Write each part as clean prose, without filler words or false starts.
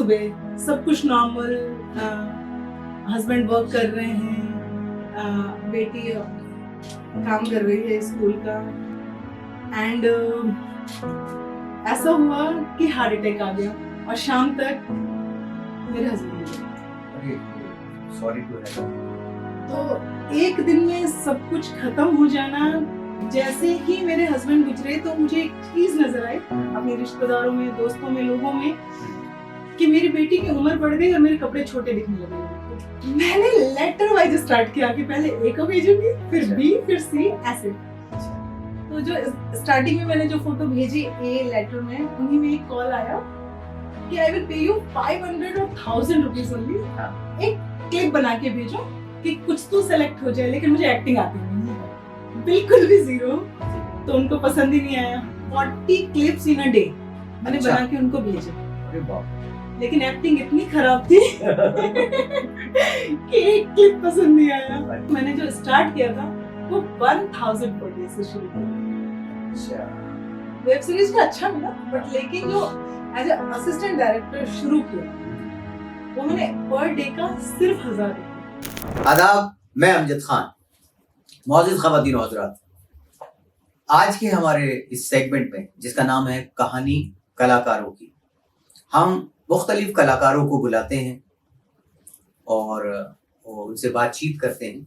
सुबह सब कुछ नॉर्मल, हस्बैंड वर्क कर रहे हैं, बेटी काम कर रही है स्कूल का, एंड ऐसा हुआ कि हार्ट अटैक आ गया और शाम तक मेरे हस्बैंड, सॉरी टू हियर। तो एक दिन में सब कुछ खत्म हो जाना। जैसे ही मेरे हस्बैंड गुजरे तो मुझे एक चीज नजर आई अपने रिश्तेदारों में, दोस्तों में, लोगों में, कि मेरी बेटी की उम्र बढ़ गई और मेरे कपड़े छोटे दिखने लगे। मैंने लेटर वाइज स्टार्ट किया कि पहले ए को भेजूंगी, फिर बी, फिर सी, ऐसे। तो जो स्टार्टिंग में मैंने जो फोटो भेजी ए लेटर में, उन्हीं में एक कॉल आया कि आई विल पे यू 500 और 1000 रुपीज ओनली, एक क्लिप बना के भेजो कि कुछ तो सेलेक्ट हो जाए, लेकिन मुझे एक्टिंग आती नहीं है, बिल्कुल भी जीरो। तो उनको पसंद ही नहीं आया। 40 क्लिप्स इन अ डे मैंने बना के उनको भेजे। अरे बाप, लेकिन एक्टिंग इतनी खराब थी कि एक क्लिप पसंद नहीं आया। मैंने जो स्टार्ट किया था वो 1000 पर डे से शुरू किया। वेब सीरीज का अच्छा मिला, बट लेकिन जो एज असिस्टेंट डायरेक्टर शुरू किया वो मैंने पर डे का सिर्फ 1000 रुपये। आदाब, मैं अमजद खान। मौजूद ख़वातीन और हज़रात, आज के हमारे इस सेगमेंट में जिसका नाम है कहानी कलाकारों की, हम मुख्तलिफ कलाकारों को बुलाते हैं और उनसे बातचीत करते हैं।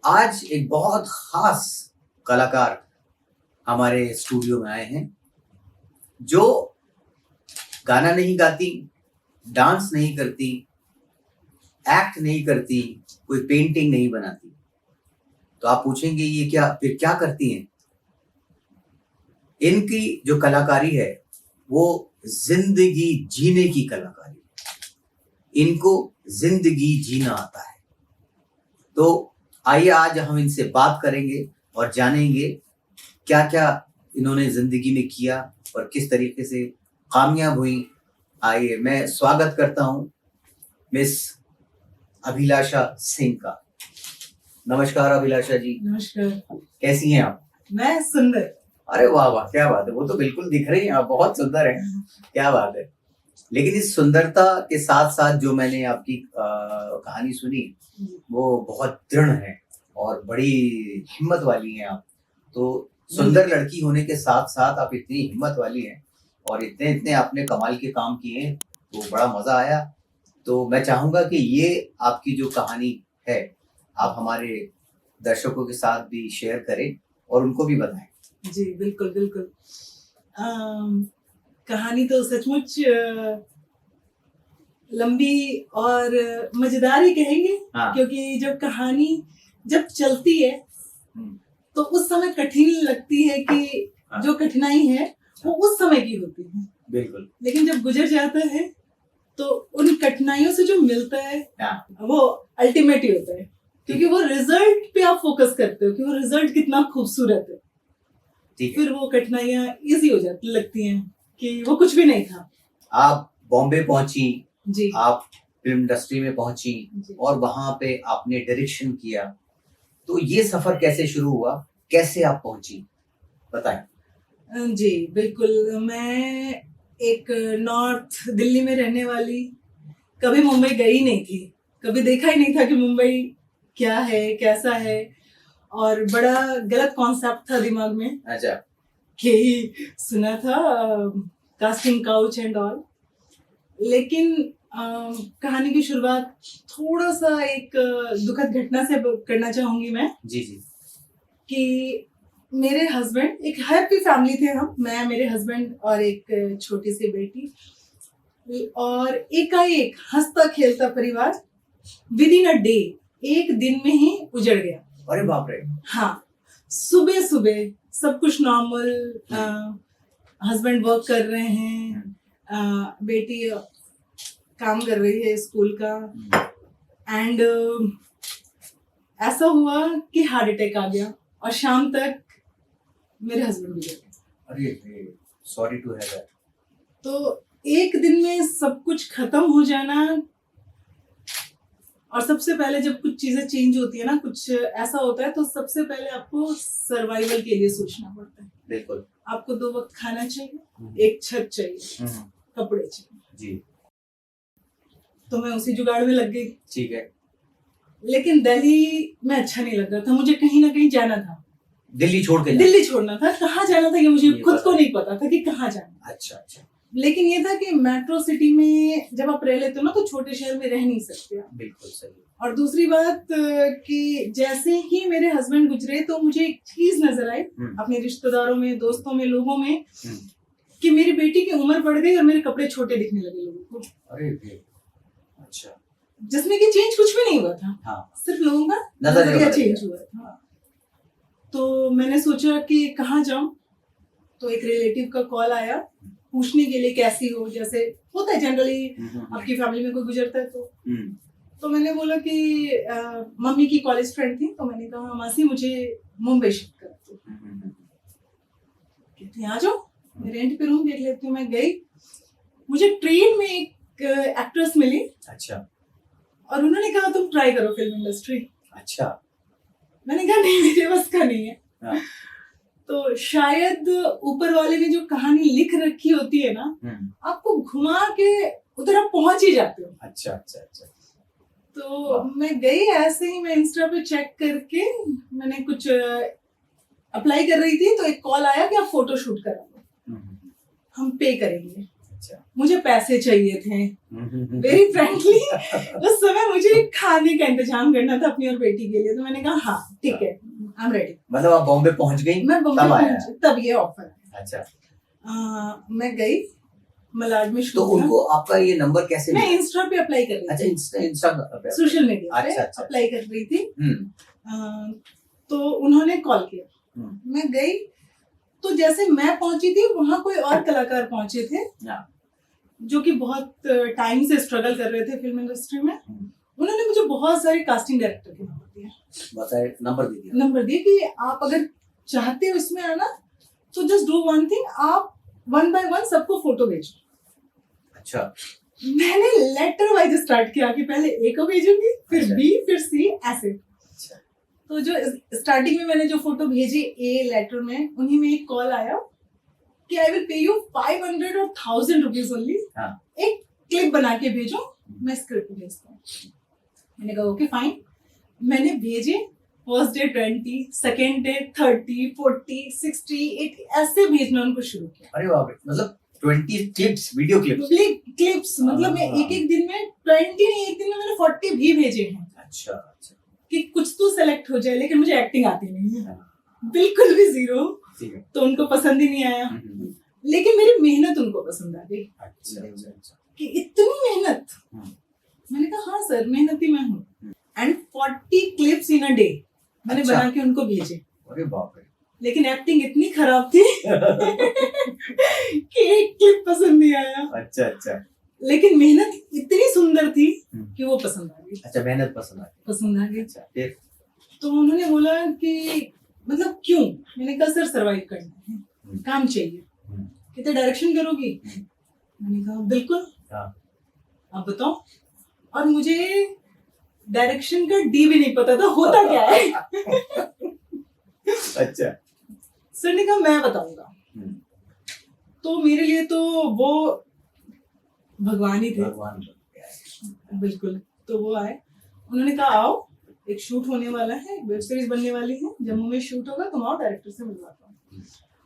आज एक बहुत ख़ास कलाकार हमारे स्टूडियो में आए हैं जो गाना नहीं गाती, डांस नहीं करती, एक्ट नहीं करती, कोई पेंटिंग नहीं बनाती। तो आप पूछेंगे ये क्या फिर क्या करती हैं? इनकी जो कलाकारी है वो जिंदगी जीने की कलाकारी है। इनको जिंदगी जीना आता है। तो आइए आज हम इनसे बात करेंगे और जानेंगे क्या क्या इन्होंने जिंदगी में किया और किस तरीके से कामयाब हुई। आइए मैं स्वागत करता हूं मिस अभिलाषा सिंह का। नमस्कार अभिलाषा जी। नमस्कार। कैसी हैं आप? मैं सुंदर। अरे वाह वाह, क्या बात है, वो तो बिल्कुल दिख रही हैं आप, बहुत सुंदर हैं, क्या बात है। लेकिन इस सुंदरता के साथ साथ जो मैंने आपकी कहानी सुनी वो बहुत दृढ़ है और बड़ी हिम्मत वाली हैं आप। तो सुंदर लड़की होने के साथ साथ आप इतनी हिम्मत वाली हैं और इतने इतने आपने कमाल के काम किए, तो बड़ा मजा आया। तो मैं चाहूंगा कि ये आपकी जो कहानी है आप हमारे दर्शकों के साथ भी शेयर करें और उनको भी बताएं। जी बिल्कुल बिल्कुल। कहानी तो सचमुच लंबी और मजेदार ही कहेंगे। हाँ। क्योंकि जब कहानी जब चलती है तो उस समय कठिन लगती है कि जो कठिनाई है वो उस समय की होती है, बिल्कुल। लेकिन जब गुजर जाता है तो उन कठिनाइयों से जो मिलता है वो अल्टीमेट ही होता है, क्योंकि वो रिजल्ट पे आप फोकस करते हो कि वो रिजल्ट कितना खूबसूरत है। फिर वो कठिनाइयां इजी हो जाती लगती हैं कि वो कुछ भी नहीं था। आप बॉम्बे पहुंची जी, आप फिल्म इंडस्ट्री में पहुंची और वहां पे आपने डायरेक्शन किया। तो ये सफर कैसे शुरू हुआ, कैसे आप पहुंची, बताएं। जी बिल्कुल। मैं एक नॉर्थ दिल्ली में रहने वाली, कभी मुंबई गई नहीं थी, कभी देखा ही नहीं था कि मुंबई क्या है, कैसा है, और बड़ा गलत कॉन्सेप्ट था दिमाग में। अच्छा। कि सुना था कास्टिंग काउच एंड ऑल, लेकिन कहानी की शुरुआत थोड़ा सा एक दुखद घटना से करना चाहूंगी मैं। जी जी। कि मेरे हस्बैंड, एक हैप्पी फैमिली थे हम, मैं, मेरे हस्बैंड और एक छोटी सी बेटी, और एकाएक हंसता खेलता परिवार विद इन अ डे, एक दिन में ही उजड़ गया। अरे बाप रे। हाँ, सुबह सुबह सब कुछ नॉर्मल, हस्बैंड वर्क कर रहे हैं, बेटी काम कर रही है स्कूल का, एंड ऐसा हुआ कि हार्ट अटैक आ गया और शाम तक मेरे हस्बैंड गुजर गए। अरे सॉरी टू हियर दैट। तो एक दिन में सब कुछ खत्म हो जाना, और सबसे पहले जब कुछ चीजें चेंज होती है ना, कुछ ऐसा होता है, तो सबसे पहले आपको सर्वाइवल के लिए सोचना पड़ता है। बिल्कुल। आपको 2 वक्त खाना चाहिए, एक छत चाहिए, कपड़े चाहिए। जी। तो मैं उसी जुगाड़ में लग गई। ठीक है। लेकिन दिल्ली में अच्छा नहीं लग रहा था, मुझे कहीं ना कहीं जाना था, दिल्ली छोड़ के दिल्ली छोड़ना था। कहाँ जाना था ये मुझे ये खुद पता को नहीं पता था कि कहाँ जाना। अच्छा अच्छा, लेकिन ये था कि मेट्रो सिटी में जब आप रह लेते हो ना तो छोटे शहर में रह नहीं सकते आप। बिल्कुल सही। और दूसरी बात कि जैसे ही मेरे हस्बैंड गुजरे तो मुझे एक चीज नजर आई अपने रिश्तेदारों में, दोस्तों में, लोगों में, कि मेरी बेटी की उम्र बढ़ गई और मेरे कपड़े छोटे दिखने लगे लोगों को। अरे अच्छा, जिसमें कि चेंज कुछ भी नहीं हुआ था, हाँ, सिर्फ लोगों का नजरिया नजरिया बदल चेंज गया। हुआ था। तो मैंने सोचा कि कहाँ जाऊं, तो एक रिलेटिव का कॉल आया पूछने के लिए कैसी हो, जैसे होता है जनरली आपकी फैमिली में कोई गुजरता है तो मैंने बोला कि मम्मी की कॉलेज फ्रेंड थी, तो मैंने कहा मासी मुझे मुंबई शिफ्ट कर दो। कहती आ जाओ, मैं रेंट पे रूम देख लेती हूँ। मैं गई, मुझे ट्रेन में एक एक्ट्रेस मिली। अच्छा, और उन्होंने कहा तुम ट्राई करो फिल्म इंडस्ट्री। अच्छा, मैंने कहा नहीं, मेरे बस का नहीं है। हाँ। तो शायद ऊपर वाले ने जो कहानी लिख रखी होती है ना, आपको घुमा के उधर आप पहुंच ही जाते हो। अच्छा अच्छा अच्छा। तो मैं गई, ऐसे ही मैं इंस्टा पे चेक करके मैंने कुछ अप्लाई कर रही थी, तो एक कॉल आया कि आप फोटो शूट करा लो, हम पे करेंगे। अच्छा, मुझे पैसे चाहिए थे वेरी फ्रेंकली। उस समय मुझे खाने का इंतजाम करना था अपनी और बेटी के लिए, तो मैंने कहा हाँ ठीक है, आई एम रेडी। मतलब आप बॉम्बे पहुंच गई? मैं बॉम्बे तब आया? पहुंची, तब ये ऑफर आया। अच्छा, मैं गई मलाड में शूट। तो उनको आपका ये नंबर कैसे मैं मिला? इंस्टा पे अप्लाई कर रही थी। अच्छा, इंस्टा पे सोशल मीडिया पे अच्छा, अप्लाई कर रही थी। हम्म, तो उन्होंने कॉल किया, मैं गई, तो जैसे मैं पहुंची थी वहां कोई और कलाकार पहुंचे थे जो कि बहुत टाइम से स्ट्रगल कर रहे थे फिल्म इंडस्ट्री में। उन्होंने मुझे बहुत सारे कास्टिंग डायरेक्टर के नंबर दिए, बताए, नंबर दे दिया कि आप अगर चाहते हो इसमें आना तो जस्ट डू वन थिंग, आप 1 by 1 सबको फोटो भेजो। अच्छा, मैंने लेटर वाइज स्टार्ट किया कि पहले ए को भेजूंगी, फिर अच्छा। बी, फिर सी, ऐसे। अच्छा, तो जो स्टार्टिंग में मैंने जो फोटो भेजी ए लेटर में, उन्हीं में एक कॉल आया कि आई विल पे यू 500 और 1000 रुपीज ओनली, एक क्लिप बना के भेजो, मैं स्क्रिप्ट भेजता हूँ। मैंने कहा ओके फाइन। मैंने भेजे, फर्स्ट डे 20, सेकेंड डे 30, 40, 60, 80 ऐसे भेजना उनको शुरू किया। अरे बाप रे, मतलब 20 क्लिप्स, वीडियो क्लिप्स, मतलब मैं एक दिन में 20 नहीं, एक दिन में मैंने 40 भी भेजे हैं। अच्छा अच्छा, कि कुछ तो सेलेक्ट हो जाए, लेकिन मुझे एक्टिंग आती नहीं है, बिल्कुल भी जीरो। तो उनको पसंद ही नहीं आया, लेकिन मेरी मेहनत उनको पसंद आ गई। अच्छा, कि इतनी मेहनत। मैंने कहा हाँ सर, मेहनती मैं हूँ। And 40 clips in a day मैंने अच्छा। बना के उनको भेजे। अरे बाप रे, लेकिन एक्टिंग इतनी खराब थी कि एक क्लिप पसंद नहीं आया। अच्छा अच्छा, लेकिन मेहनत इतनी सुंदर थी कि वो पसंद आ गई। अच्छा, मेहनत पसंद आ गई। अच्छा, फिर तो उन्होंने बोला कि मतलब क्यों? मैंने कहा सर सर्वाइव करना है, काम चाहिए। कहते डायरेक्शन करोगी? मैंने कहा बिल्कुल। आप बताओ। और मुझे डायरेक्शन का डी भी नहीं पता था होता क्या है। अच्छा, सर ने कहा मैं बताऊंगा। तो मेरे लिए तो वो भगवान ही थे, बिल्कुल। तो वो आए, उन्होंने कहा आओ, एक शूट होने वाला है, वेब सीरीज बनने वाली है, जम्मू में शूट होगा, तुम आओ, डायरेक्टर से मिलवाता हूँ।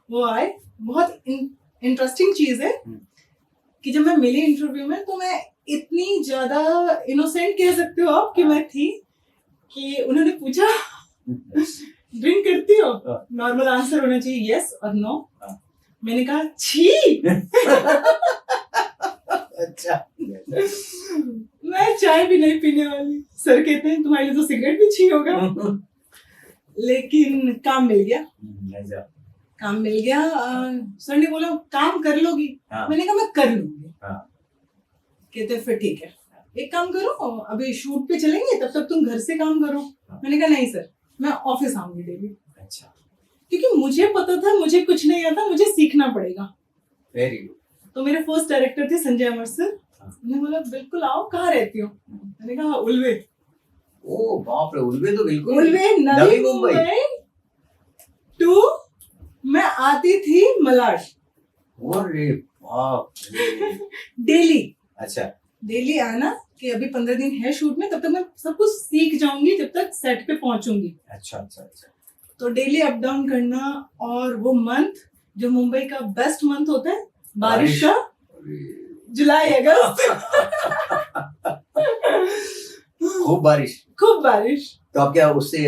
वो आए। बहुत इंटरेस्टिंग चीज है कि जब मैं मिली इंटरव्यू में, तो मैं इतनी ज्यादा इनोसेंट कह सकते हो आप कि मैं थी, कि उन्होंने पूछा ड्रिंक करती हो? नॉर्मल आंसर होना चाहिए यस और नो। मैंने कहा छी। अच्छा, मैं चाय भी नहीं पीने वाली। सर कहते हैं तुम्हारे लिए तो सिगरेट भी छी होगा। लेकिन काम मिल गया, काम मिल गया। सर ने बोला काम कर लोगी? मैंने कहा मैं कर लूंगी। कहते फिर ठीक है, एक काम करो, अभी शूट पे चलेंगे, तब तक तुम घर से काम करो। मैंने कहा नहीं सर, मैं ऑफिस आऊंगी डेली। अच्छा, क्योंकि मुझे पता था मुझे कुछ नहीं आता, मुझे सीखना पड़ेगा। Very good. तो मेरे फर्स्ट डायरेक्टर थे संजय अमर सर। उन्होंने बोला बिल्कुल आओ, कहाँ रहती हो? मैंने कहा उल्वे। ओ बाप रे, उल्वे तो बिल्कुल उल्वे, नवी मुंबई टू मैं आती थी मलाड। अरे बाप रे, डेली। अच्छा, डेली आना कि अभी 15 दिन है शूट में, तब तक मैं सब कुछ सीख जाऊंगी जब तक सेट पे पहुंचूंगी. अच्छा अच्छा अच्छा. तो डेली अप डाउन करना, और वो मंथ जो मुंबई का बेस्ट मंथ होता है बारिश का, जुलाई अगस्त. खूब बारिश. खूब बारिश. तो आप क्या उससे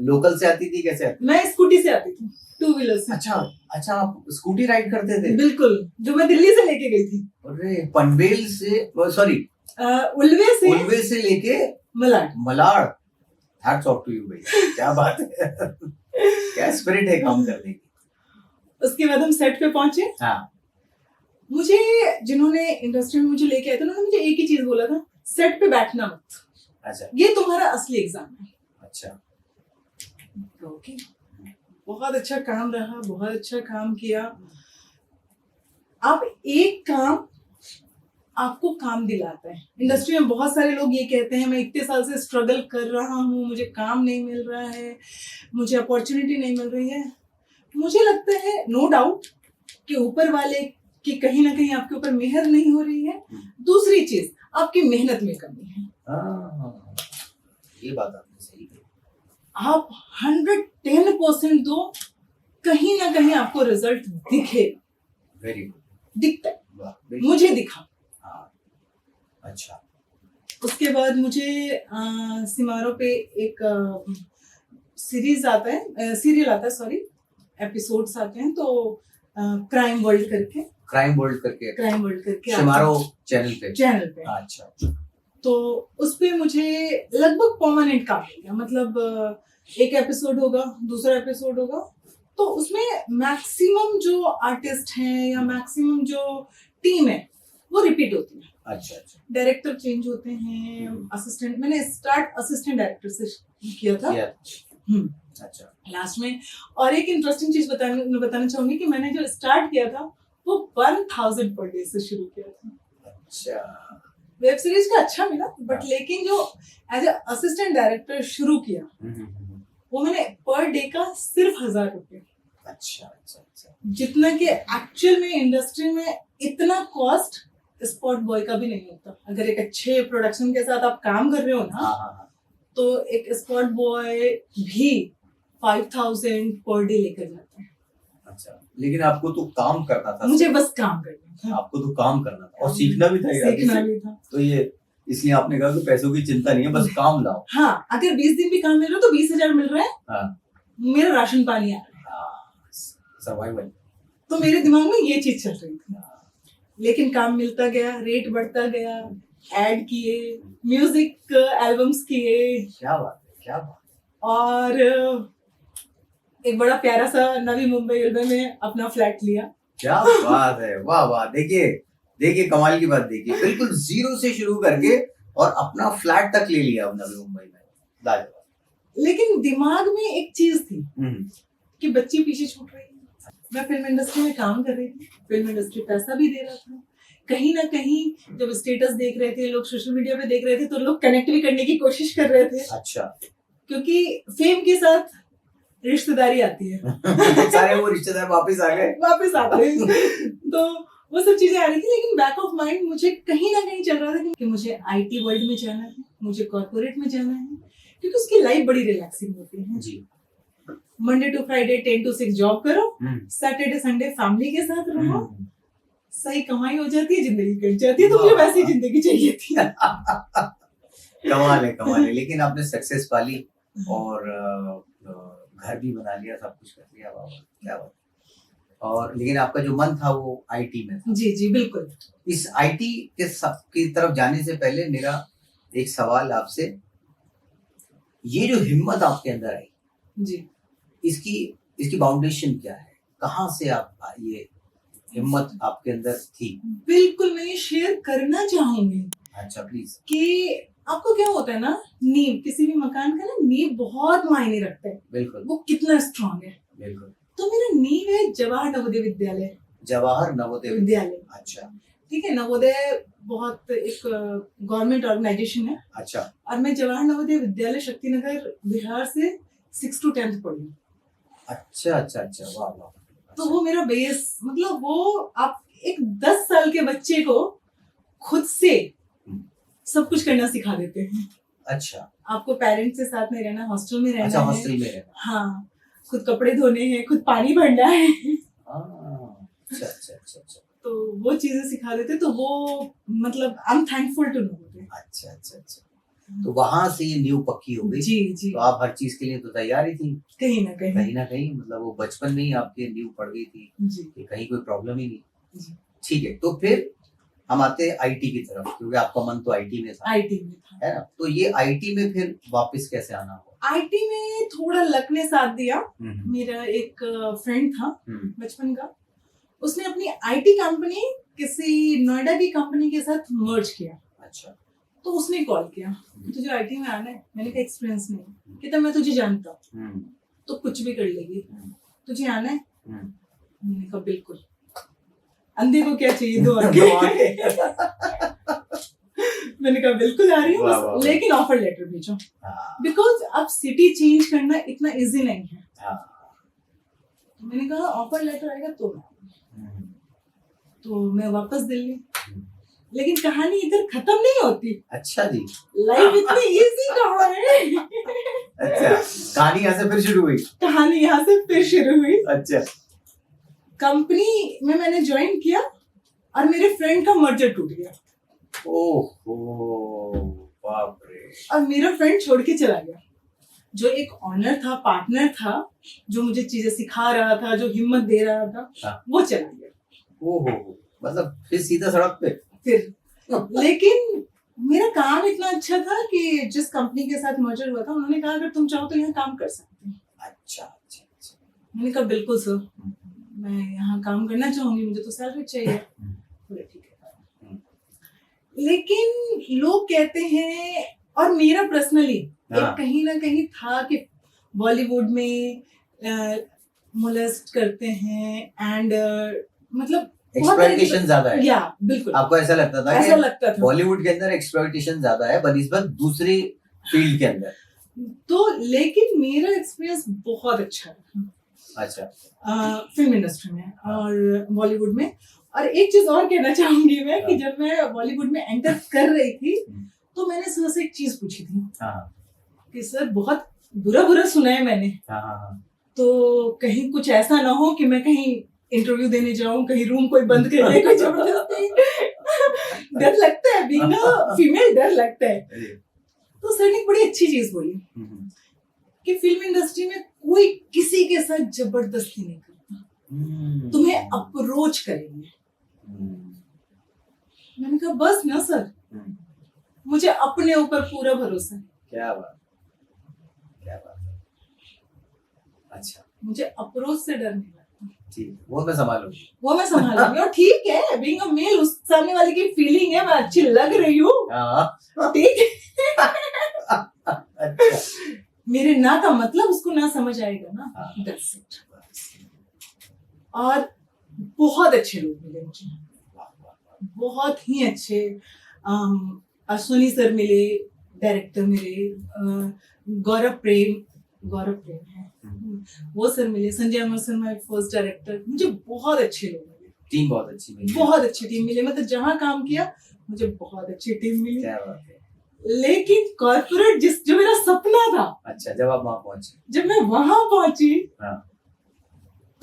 लोकल से आती थी, कैसे आती? मैं स्कूटी से आती थी, 2 व्हीलर से. अच्छा अच्छा, आप स्कूटी राइड करते थे? बिल्कुल, जो मैं दिल्ली से लेके गई थी. अरे पनवेल से, सॉरी उल्वे से लेके Malad. Malad. Hats off to you भैया, क्या बात है. क्या स्पिरिट है काम करने की. उसके बाद हम सेट पे पहुंचे. हाँ. मुझे जिन्होंने इंडस्ट्री में मुझे लेके आए थे, उन्होंने मुझे एक ही चीज बोला था, सेट पे बैठना मत, अच्छा ये तुम्हारा असली एग्जाम है. अच्छा. ओके. बहुत अच्छा काम रहा, बहुत अच्छा काम किया. अब एक काम आपको काम दिलाता है. इंडस्ट्री में बहुत सारे लोग ये कहते हैं, मैं इतने साल से स्ट्रगल कर रहा हूँ, मुझे काम नहीं मिल रहा है, मुझे अपॉर्चुनिटी नहीं मिल रही है. मुझे लगता है नो डाउट कि ऊपर वाले की कहीं ना कहीं आपके ऊपर मेहर नहीं हो रही है. दूसरी चीज, आपकी मेहनत में कमी है. ये बात आपने सही कही. आप 110% दो, कहीं ना कहीं आपको रिजल्ट दिखेगा. Very good. दिखता है, वाह. मुझे दिखा. हाँ. अच्छा. उसके बाद मुझे सिमारो पे एक सीरीज आता है, सीरियल आता है, सॉरी, एपिसोड्स आते हैं. तो क्राइम वर्ल्ड करके शिमारो चैनल पे. अच्छा. तो उस पे मुझे लगभग परमानेंट काम मिल गया. मतलब एक एपिसोड होगा, दूसरा एपिसोड होगा, तो उसमें मैक्सिमम जो आर्टिस्ट हैं या मैक्सिमम जो टीम है वो रिपीट होती है. अच्छा अच्छा. डायरेक्टर चेंज होते हैं, असिस्टेंट. मैंने स्टार्ट असिस्टेंट डायरेक्टर से किया था. अच्छा. लास्ट में. और एक इंटरेस्टिंग चीज बताना चाहूंगी कि मैंने जो स्टार्ट किया था वो 1000 पर डे से शुरू किया था. अच्छा. वेब सीरीज का अच्छा मिला, बट लेकिन जो एज ए असिस्टेंट डायरेक्टर शुरू किया वो मैंने पर डे का सिर्फ 1000 रुपये. अच्छा अच्छा अच्छा. जितना कि एक्चुअल में इंडस्ट्री में इतना कॉस्ट स्पॉट बॉय का भी नहीं होता. अगर एक अच्छे प्रोडक्शन के साथ आप काम कर रहे हो ना, तो एक स्पॉट बॉय भी 5000 पर डे लेकर जाता है. अच्छा. लेकिन आपको तो काम करना था. मुझे बस काम करना था. आपको तो काम करना था और सीखना भी था. सीखना भी था. तो ये इसलिए आपने कहा कि पैसों की चिंता नहीं है, बस काम लाओ. हाँ, अगर 20 दिन भी काम मिल रहा है तो 20,000 मिल रहा है. हाँ. मेरा राशन पानी आ रहा है. सर्वाइवल. तो मेरे दिमाग में ये चीज चल रही थी. लेकिन काम मिलता गया, रेट बढ़ता गया, ऐड किए, म्यूजिक एल्बम्स किए. क्या बात है, क्या बात. और एक बड़ा प्यारा सा नवी मुंबई एल्बम में अपना फ्लैट लिया. क्या बात है. वाह वाह. देखिए कमाल की बात. देखिए बिल्कुल जीरो से शुरू करके और अपना फ्लैट तक ले लिया नवी मुंबई में. लाजवाब. लेकिन दिमाग में एक चीज थी कि बच्ची पीछे छूट रही है. मैं फिल्म इंडस्ट्री में काम कर रही थी, फिल्म इंडस्ट्री पैसा भी दे रहा था. कहीं ना कहीं जब स्टेटस देख रहे थे लोग, सोशल मीडिया पे देख रहे थे, तो लोग कनेक्ट भी करने की कोशिश कर रहे थे. अच्छा. क्योंकि फेम के साथ रिश्तेदारी आती है. सारे वो रिश्तेदार वापस आते हैं. तो वो सब चीजें आ रही थी. लेकिन बैक ऑफ माइंड मुझे कहीं ना कहीं चल रहा था कि मुझे आईटी वर्ल्ड में जाना है, मुझे कॉर्पोरेट में जाना है, क्योंकि उसकी लाइफ बड़ी रिलैक्सिंग होती है जी. Monday to Friday 10 to 6 job करो, सैटरडे संडे फैमिली के साथ रहो, सही कमाई हो जाती है, जिंदगी कट जाती है. तो मुझे वैसी जिंदगी चाहिए थी. कमाल है. लेकिन आपने सक्सेस पाली और घर भी बना लिया, सब कुछ कर लिया. बाबा क्या बात. और लेकिन आपका जो मन था वो आईटी में था. जी बिल्कुल. इस आईटी की तरफ जाने से पहले मेरा एक सवाल आपसे, ये जो हिम्मत आपके अंदर आई जी, इसकी फाउंडेशन क्या है? कहाँ से आप ये हिम्मत आपके अंदर थी? बिल्कुल मैं ये शेयर करना चाहूंगी. अच्छा प्लीज. कि आपको क्या होता है ना, नींव किसी भी मकान का ना, नींव बहुत मायने रखता है. बिल्कुल. वो कितना स्ट्रांग है. बिल्कुल. तो मेरा नींव है जवाहर नवोदय विद्यालय. जवाहर नवोदय विद्यालय. अच्छा. ठीक है. नवोदय बहुत एक गवर्नमेंट ऑर्गेनाइजेशन है. अच्छा. और मैं जवाहर नवोदय विद्यालय शक्तिनगर बिहार से 6 to 10 पढ़ी. अच्छा. वाह. तो वो मेरा बेस, मतलब वो आप एक 10 साल के बच्चे को खुद से सब कुछ करना सिखा देते हैं. अच्छा आपको पेरेंट्स के साथ नहीं रहना, हॉस्टल में रहना अच्छा है. हॉस्टल में रहना. हाँ, खुद कपड़े धोने हैं, खुद पानी भरना है. अच्छा अच्छा अच्छा अच्छा तो वो चीजें सिखा देते. तो वो मतलब I am thankful to no. अच्छा अच्छा अच्छा. तो वहां से ये नींव पक्की हो गई. जी जी. तो आप हर चीज के लिए तो तैयार ही थी कहीं ना कहीं ना कहीं, मतलब वो बचपन में ही आपके नींव पड़ गई थी जी कि कहीं कोई प्रॉब्लम ही नहीं. जी. ठीक है, तो फिर हम आते हैं आईटी की तरफ, क्योंकि आपका मन तो आईटी में था, आईटी में था. है ना. तो ये आईटी में फिर वापस कैसे आना हुआ? आईटी में थोड़ा लक ने साथ दिया. मेरा एक फ्रेंड था बचपन का, उसने अपनी आईटी कंपनी किसी नोएडा की कंपनी के साथ मर्ज किया. अच्छा. तो उसने कॉल किया, तुझे आईटी में आना है? मैंने कहा एक्सपीरियंस नहीं. कहता मैं तुझे जानता हूँ, तो कुछ भी कर लेगी, तुझे आना है? मैंने कहा बिल्कुल. अंधे को क्या चाहिए, दो आंखें. मैंने कहा बिल्कुल आ रही हूँ, बस लेकिन ऑफर लेटर भेजो, बिकॉज अब सिटी चेंज करना इतना इजी नहीं है. मैंने कहा ऑफर लेटर आएगा तो मैं वापस दिल्ली. लेकिन कहानी इधर खत्म नहीं होती. अच्छा जी. लाइफ इतनी इजी कहाँ है. अच्छा, कहानी यहाँ से फिर शुरू हुई. कहानी यहाँ से फिर शुरू हुई. अच्छा. कंपनी में मैंने ज्वाइन किया और मेरे फ्रेंड का मर्जर टूट गया. ओहो बाप रे. और मेरा फ्रेंड छोड़ के चला गया. जो एक ऑनर था, पार्टनर था, जो मुझे चीजें सिखा रहा था, जो हिम्मत दे रहा था, वो चला गया. ओहो, मतलब फिर सीधा सड़क पे. फिर लेकिन मेरा काम इतना अच्छा था कि जिस कंपनी के साथ मर्जर हुआ था, उन्होंने कहा अगर तुम चाहो तो यहाँ काम कर सकते हो. अच्छा अच्छा अच्छा. मैंने कहा बिल्कुल सर, मैं यहाँ काम करना चाहूंगी, मुझे तो सैलरी चाहिए. बोले ठीक है. लेकिन लोग कहते हैं, और मेरा पर्सनली एक कहीं ना कहीं था कि बॉलीवुड में मोलेस्ट करते हैं एंड मतलब एक्सप्लॉयटेशन ज्यादा है. या बिल्कुल. आपको ऐसा लगता था? ऐसा लगता था बॉलीवुड के अंदर एक्सप्लॉयटेशन ज्यादा है बनिस्बत दूसरी फील्ड के अंदर. तो लेकिन मेरा एक्सपीरियंस बहुत अच्छा रहा. अच्छा. फिल्म इंडस्ट्री में और बॉलीवुड में. और एक चीज और कहना चाहूंगी मैं कि जब मैं बॉलीवुड में एंटर कर रही थी तो मैंने सर से एक चीज पूछी थी कि सर बहुत बुरा बुरा सुना है मैंने, तो कहीं कुछ ऐसा ना हो कि मैं कहीं इंटरव्यू देने जाऊं, कहीं रूम कोई बंद कर दे, कोई जबरदस्ती. डर लगता है, बीइंग अ फीमेल डर लगता है. तो सर ने एक बड़ी अच्छी चीज बोली कि फिल्म इंडस्ट्री में कोई किसी के साथ जबरदस्ती नहीं करता, तुम्हें अप्रोच करेंगे. मैंने कहा बस ना सर, मुझे अपने ऊपर पूरा भरोसा है. क्या बात, क्या बात है. अच्छा, मुझे अप्रोच से डर नहीं लगता. ठीक, वो मैं संभालूंगी. और ठीक है, बीइंग अ मेल, उस सामने वाले की फीलिंग है, मैं अच्छी लग रही हूँ, ठीक है. अच्छा. मेरे ना का मतलब उसको ना समझ आएगा ना. That's it. और बहुत अच्छे लोग मिले मुझे, बहुत ही अच्छे. अश्विनी सर मिले, डायरेक्टर मिले, गौरव प्रेम है, वो सर मिले. संजय अमर सर माय फर्स्ट डायरेक्टर. मुझे बहुत अच्छे लोग मिले. टीम बहुत अच्छी मिली. बहुत अच्छी टीम मिली. मतलब जहाँ काम किया मुझे बहुत अच्छी टीम मिली. क्या बात है. लेकिन कॉर्पोरेट जो मेरा सपना था, अच्छा, जब आप वहां पहुंची, जब मैं वहां पहुंची, हाँ,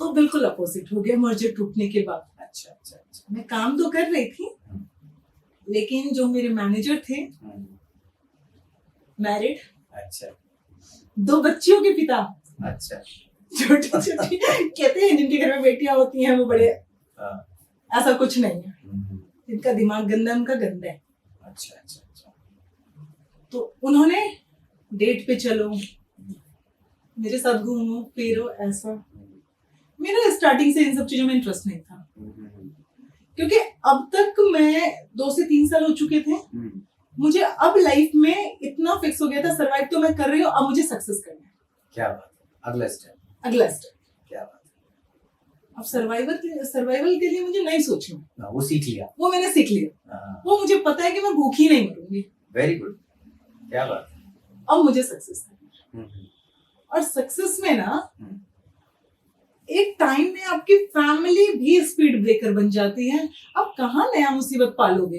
तो बिल्कुल अपोजिट हो गया मर्जर टूटने के बाद. अच्छा अच्छा अच्छा. मैं काम तो कर रही थी, लेकिन जो मेरे मैनेजर थे, मैरिड, अच्छा, 2 बच्चियों के पिता. अच्छा. छोटी छोटी कहते हैं जिनके घर में बेटियां होती हैं वो बड़े, ऐसा कुछ नहीं है. जिनका दिमाग गंदा, उनका गंदा है. अच्छा अच्छा अच्छा. तो उन्होंने डेट पे चलो, मेरे साथ घूमो फिरो, ऐसा. मेरा स्टार्टिंग से इन सब चीजों में इंटरेस्ट नहीं था, क्योंकि अब तक मैं 2 से 3 साल हो चुके थे. मुझे अब लाइफ में इतना फिक्स हो गया था, सरवाइव तो मैं कर रही हूँ, अब मुझे सक्सेस करना है. क्या बात है. अगला स्टेप. क्या बात है. अब सर्वाइवल के लिए मुझे नहीं सोचना, वो सीख लिया, वो मैंने सीख लिया. वो मुझे पता है कि मैं भूखी नहीं मरूंगी. Very good. क्या बात है. अब मुझे सक्सेस करना है. और सक्सेस में ना एक टाइम में आपकी फैमिली भी स्पीड ब्रेकर बन जाती है. अब कहाँ नया मुसीबत पालोगे.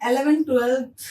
11th 12th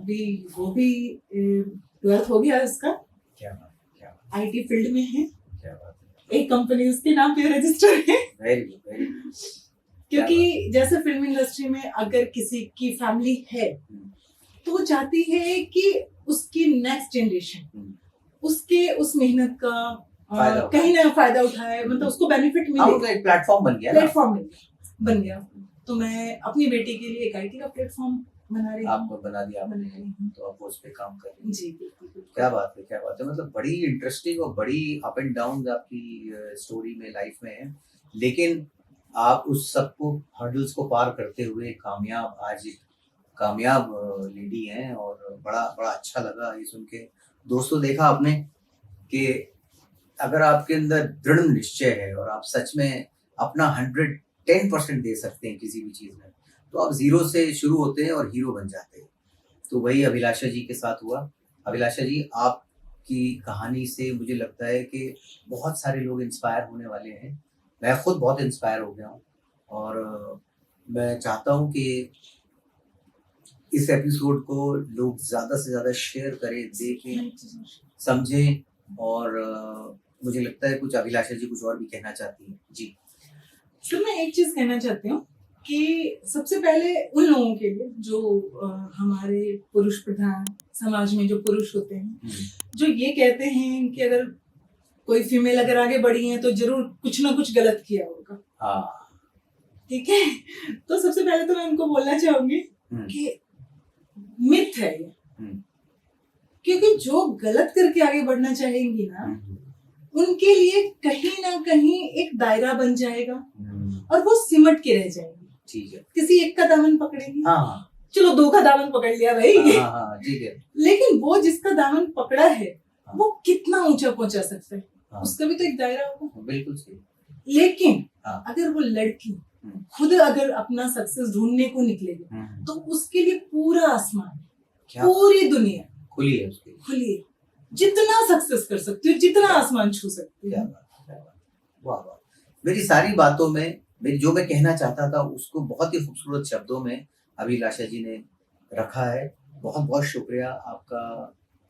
अभी वो भी 12th हो गया इसका, क्या बात है, क्या बात आईटी फील्ड में है, है, क्या बात है, एक कंपनी उसके नाम पे रजिस्टर है। Very good, very good. क्योंकि जैसे फिल्म इंडस्ट्री में अगर किसी की फैमिली है तो वो चाहती है कि उसकी नेक्स्ट जनरेशन उसके उस मेहनत का फायदा कहीं ना फायदा उठाए, मतलब उसको बेनिफिट हाँ, मिले, वो तो एक प्लेटफॉर्म बन गया ना, प्लेटफॉर्म बन गया। तो मैं अपनी बेटी के लिए एक आईटी का प्लेटफॉर्म बना रही हूँ, आपको बना दिया आपने, बना रही हूँ। तो आप उस पे काम कर रहे हैं। जी बिल्कुल बिल्कुल। क्या बात है, क्या बात है, मतलब बड़ी इंटरेस्टिंग और बड़ी अप एंड डाउन आपकी स्टोरी में, लाइफ में है, लेकिन आप उस सबको हर्डल्स को पार करते हुए कामयाब, आज एक कामयाब लेडी हैं, और बड़ा बड़ा अच्छा लगा ये सुन के। दोस्तों, देखा आपने कि अगर आपके अंदर दृढ़ निश्चय है और आप सच में अपना 110% दे सकते हैं किसी भी चीज़ में, तो आप जीरो से शुरू होते हैं और हीरो बन जाते हैं। तो वही अभिलाषा जी के साथ हुआ। अभिलाषा जी, आपकी कहानी से मुझे लगता है कि बहुत सारे लोग इंस्पायर होने वाले हैं। मैं खुद बहुत इंस्पायर हो गया हूँ, और मैं चाहता हूँ कि इस एपिसोड को लोग ज़्यादा से ज़्यादा शेयर करें, देखें, समझें, और मुझे लगता है कुछ अभिलाषा जी कुछ और भी कहना चाहती हैं। जी। तो मैं एक चीज कहना चाहती हूँ कि सबसे पहले उन लोगों के लिए जो हमारे पुरुष प्रधान समाज में जो पुरुष होते हैं, जो ये कहते हैं कि अगर कोई फीमेल अगर आगे बढ़ी है तो जरूर कुछ ना कुछ गलत किया होगा। हाँ, ठीक है, तो सबसे पहले तो मैं उनको बोलना चाहूंगी कि मिथ है ये, क्योंकि जो गलत करके आगे बढ़ना चाहेंगी ना, उनके लिए कहीं ना कहीं एक दायरा बन जाएगा और वो सिमट के रह जाएंगी। ठीक है, किसी एक का दामन पकड़ेंगी, हाँ, चलो 2 का दामन पकड़ लिया भाई, हाँ, ठीक है, लेकिन वो जिसका दामन पकड़ा है वो कितना ऊंचा पहुंचा सकता है, हाँ, उसका भी तो एक दायरा होगा। बिल्कुल सही। लेकिन हाँ, अगर वो लड़की खुद अगर अपना सक्सेस ढूंढने को निकलेगी तो उसके लिए पूरा आसमान है, क्या पूरी दुनिया खुली है उसके लिए। खुली है, जितना सक्सेस कर सकती हो, जितना आसमान छू सकती क्या हो। बात, क्या बात, वाह वाह। मेरी सारी बातों में मेरी जो मैं कहना चाहता था उसको बहुत ही खूबसूरत शब्दों में अभिलाषा जी ने रखा है। बहुत बहुत शुक्रिया आपका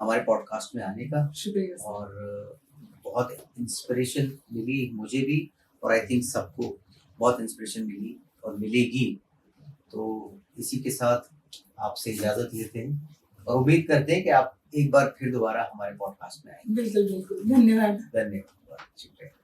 हमारे पॉडकास्ट में आने का, शुक्रिया सर। और बहुत इंस्पिरेशन मिली मुझे भी, और आई थिंक सबको बहुत इंस्पिरेशन मिली और मिलेगी। तो इसी के साथ आपसे इजाज़त लेते हैं और उम्मीद करते हैं कि आप एक बार फिर दोबारा हमारे पॉडकास्ट में आएंगे। बिल्कुल बिल्कुल, धन्यवाद। धन्यवाद, शुक्रिया।